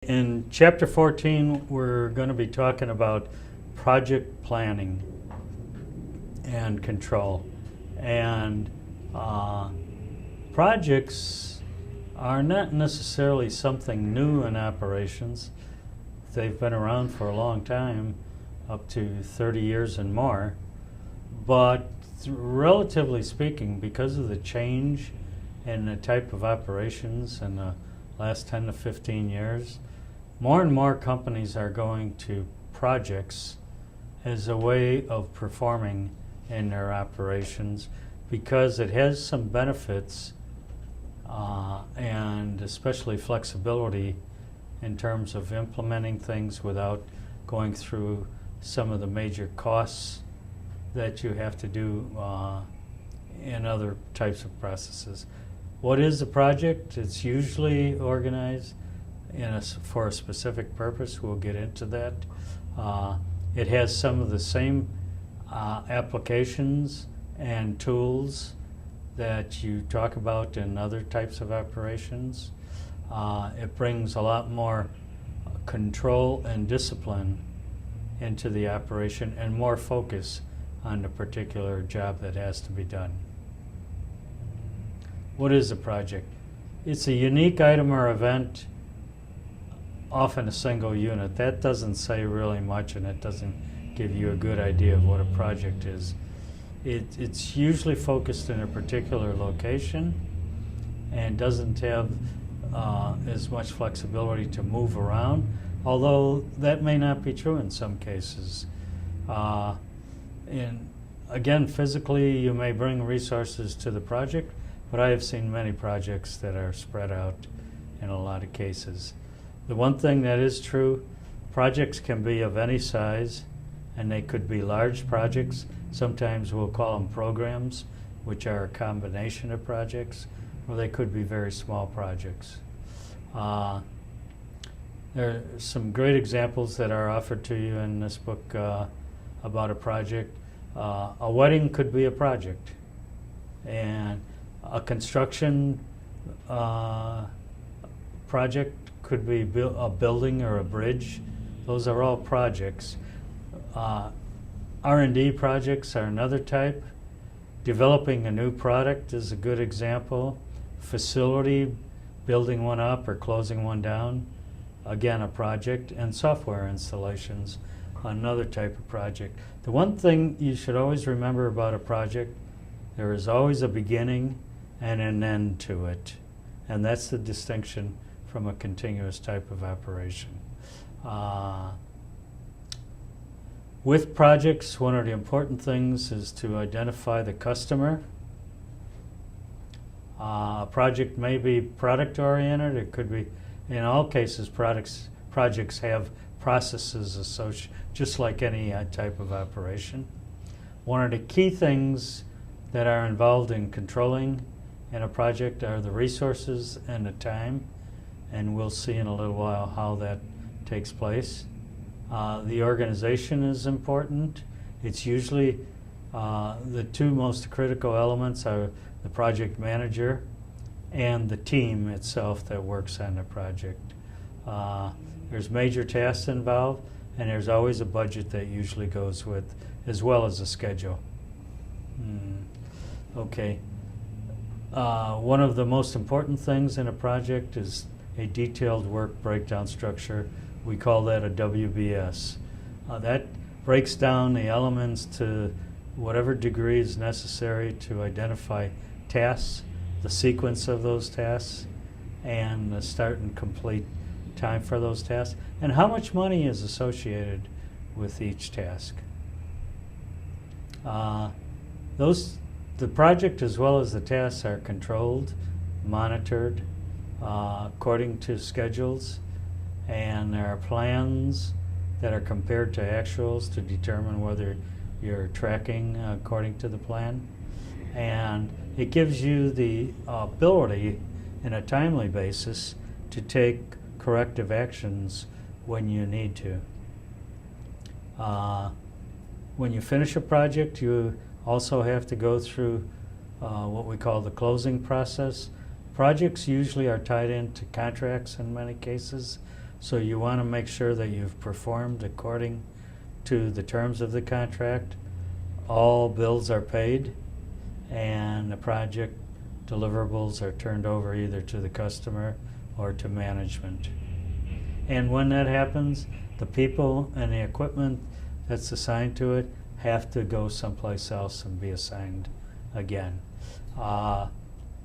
In Chapter 14, we're going to be talking about project planning and control. And projects are not necessarily something new in operations. They've been around for a long time, up to 30 years and more. But relatively speaking, because of the change in the type of operations in the last 10 to 15 years, more and more companies are going to projects as a way of performing in their operations because it has some benefits and especially flexibility in terms of implementing things without going through some of the major costs that you have to do in other types of processes. What is a project? It's usually organized for a specific purpose. We'll get into that. It has some of the same applications and tools that you talk about in other types of operations. It brings a lot more control and discipline into the operation and more focus on the particular job that has to be done. What is a project? It's a unique item or event, often a single unit. That doesn't say really much, and it doesn't give you a good idea of what a project is. It's usually focused in a particular location and doesn't have as much flexibility to move around, although that may not be true in some cases. And again, physically you may bring resources to the project, but I have seen many projects that are spread out in a lot of cases. The one thing that is true, projects can be of any size, and they could be large projects. Sometimes we'll call them programs, which are a combination of projects, or they could be very small projects. There are some great examples that are offered to you in this book about a project. A wedding could be a project, and a construction project could be a building or a bridge. Those are all projects. R&D projects are another type. Developing a new product is a good example. Facility, building one up or closing one down, again a project. And software installations, another type of project. The one thing you should always remember about a project, there is always a beginning and an end to it. And that's the distinction from a continuous type of operation. With projects, one of the important things is to identify the customer. A project may be product-oriented. It could be, in all cases, projects have processes associated, just like any type of operation. One of the key things that are involved in controlling in a project are the resources and the time, and we'll see in a little while how that takes place. The organization is important. It's usually the two most critical elements are the project manager and the team itself that works on the project. There's major tasks involved, and there's always a budget that usually goes with, as well as a schedule. Okay. One of the most important things in a project is a detailed work breakdown structure. We call that a WBS. That breaks down the elements to whatever degree is necessary to identify tasks, the sequence of those tasks, and the start and complete time for those tasks, and how much money is associated with each task. The project as well as the tasks are controlled, monitored according to schedules, and there are plans that are compared to actuals to determine whether you're tracking according to the plan. And it gives you the ability in a timely basis to take corrective actions when you need to. When you finish a project, you also have to go through what we call the closing process. Projects usually are tied into contracts in many cases, So you want to make sure that you've performed according to the terms of the contract, all bills are paid, and the project deliverables are turned over either to the customer or to management. And when that happens, the people and the equipment that's assigned to it have to go someplace else and be assigned again.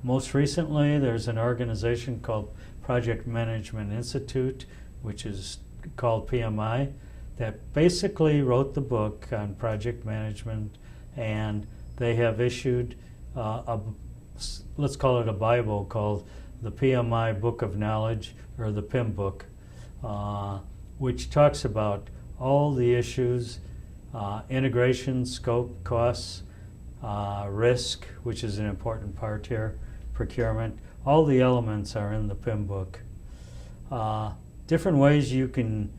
Most recently, there's an organization called Project Management Institute, which is called PMI, that basically wrote the book on project management, and they have issued let's call it a Bible called the PMI Book of Knowledge, or the PIM book, which talks about all the issues, integration, scope, costs, risk, which is an important part here, procurement. All the elements are in the PIM book. Different ways you can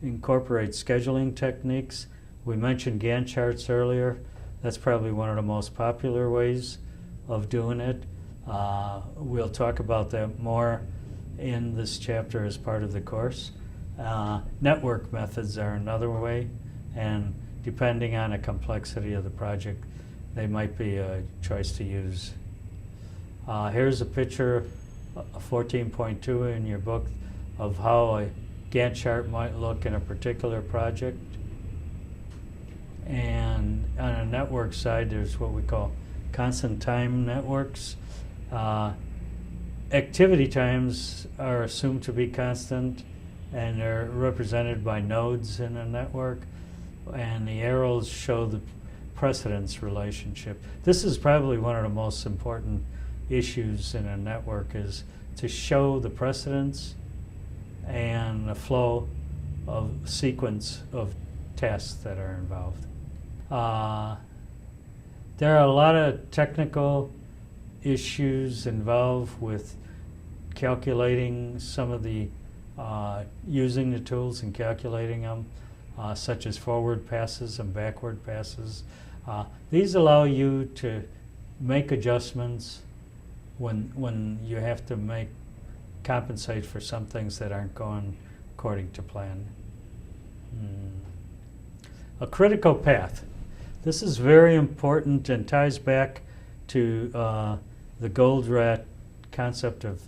incorporate scheduling techniques. We mentioned Gantt charts earlier. That's probably one of the most popular ways of doing it. We'll talk about that more in this chapter as part of the course. Network methods are another way, and depending on the complexity of the project, they might be a choice to use. Here's a picture, 14.2 in your book, of how a Gantt chart might look in a particular project. And on a network side, there's what we call constant time networks. Activity times are assumed to be constant, and they're represented by nodes in a network, and the arrows show the precedence relationship. This is probably one of the most important issues in a network, is to show the precedence and the flow of sequence of tasks that are involved. There are a lot of technical issues involved with calculating some of the, using the tools and calculating them, such as forward passes and backward passes. These allow you to make adjustments when you have to compensate for some things that aren't going according to plan. A critical path. This is very important and ties back to the Goldratt concept of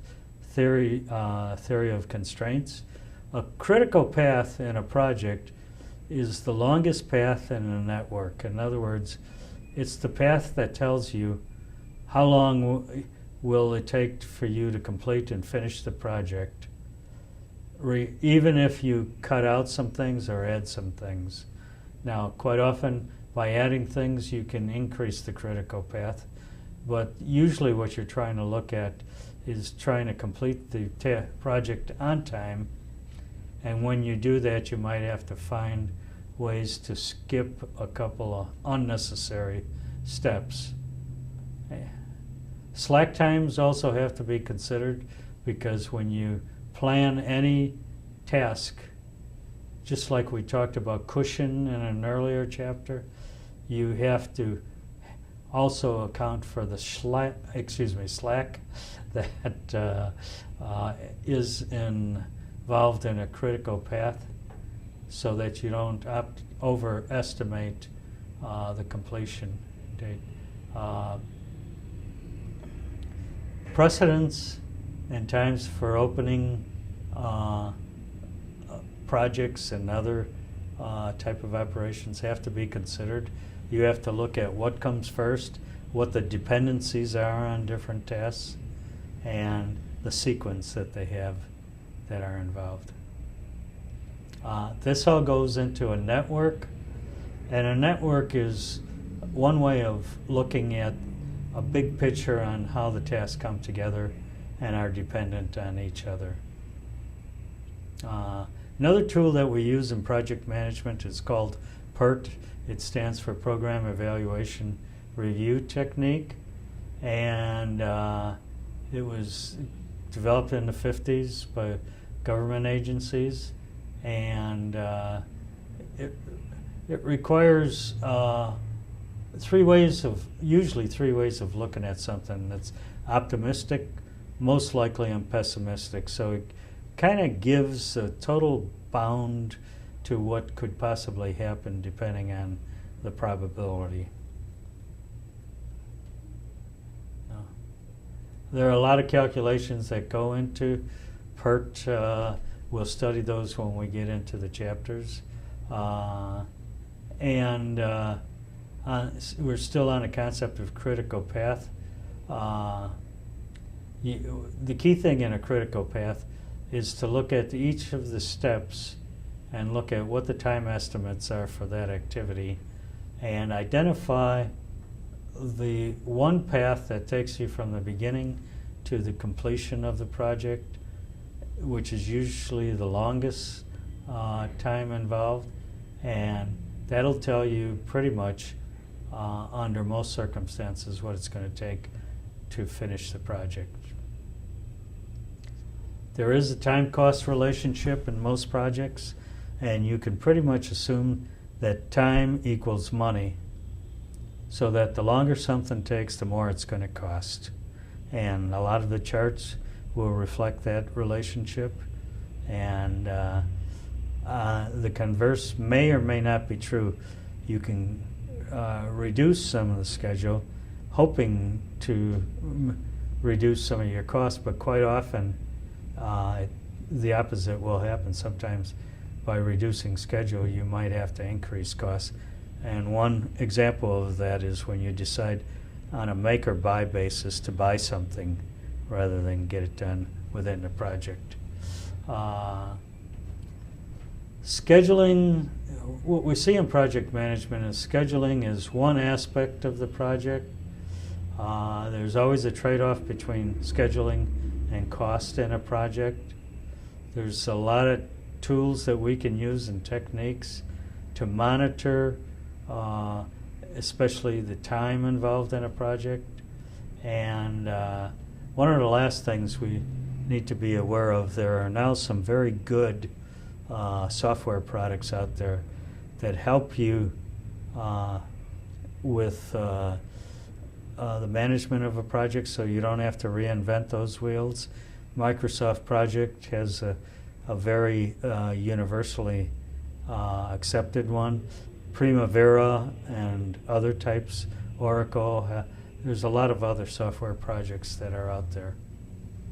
theory of constraints. A critical path in a project is the longest path in a network. In other words, it's the path that tells you how long will it take for you to complete and finish the project, even if you cut out some things or add some things. Now, quite often, by adding things, you can increase the critical path, but usually what you're trying to look at is trying to complete the project on time, and when you do that, you might have to find ways to skip a couple of unnecessary steps. Slack times also have to be considered, because when you plan any task, just like we talked about cushion in an earlier chapter, you have to also account for the slack that is involved in a critical path, so that you don't overestimate the completion date. Precedence and times for opening projects and other type of operations have to be considered. You have to look at what comes first, what the dependencies are on different tasks, and the sequence that they have that are involved. This all goes into a network, and a network is one way of looking at a big picture on how the tasks come together and are dependent on each other. Another tool that we use in project management is called PERT. It stands for Program Evaluation Review Technique, and it was developed in the 50s by government agencies, and it requires usually three ways of looking at something. That's optimistic, most likely, and pessimistic. So kind of gives a total bound to what could possibly happen depending on the probability. There are a lot of calculations that go into PERT. We'll study those when we get into the chapters. We're still on the concept of critical path. The key thing in a critical path is to look at each of the steps and look at what the time estimates are for that activity and identify the one path that takes you from the beginning to the completion of the project, which is usually the longest time involved, and that'll tell you pretty much under most circumstances what it's going to take to finish the project. There is a time-cost relationship in most projects, and you can pretty much assume that time equals money, so that the longer something takes, the more it's going to cost. And a lot of the charts will reflect that relationship, and the converse may or may not be true. You can reduce some of the schedule, hoping to reduce some of your costs, but quite often the opposite will happen. Sometimes by reducing schedule, you might have to increase costs. And one example of that is when you decide on a make or buy basis to buy something rather than get it done within the project. Scheduling, what we see in project management is scheduling is one aspect of the project. There's always a trade-off between scheduling and cost in a project. There's a lot of tools that we can use and techniques to monitor especially the time involved in a project. And one of the last things we need to be aware of, there are now some very good software products out there that help you with the management of a project, so you don't have to reinvent those wheels. Microsoft Project has a very universally accepted one. Primavera and other types, Oracle, there's a lot of other software projects that are out there.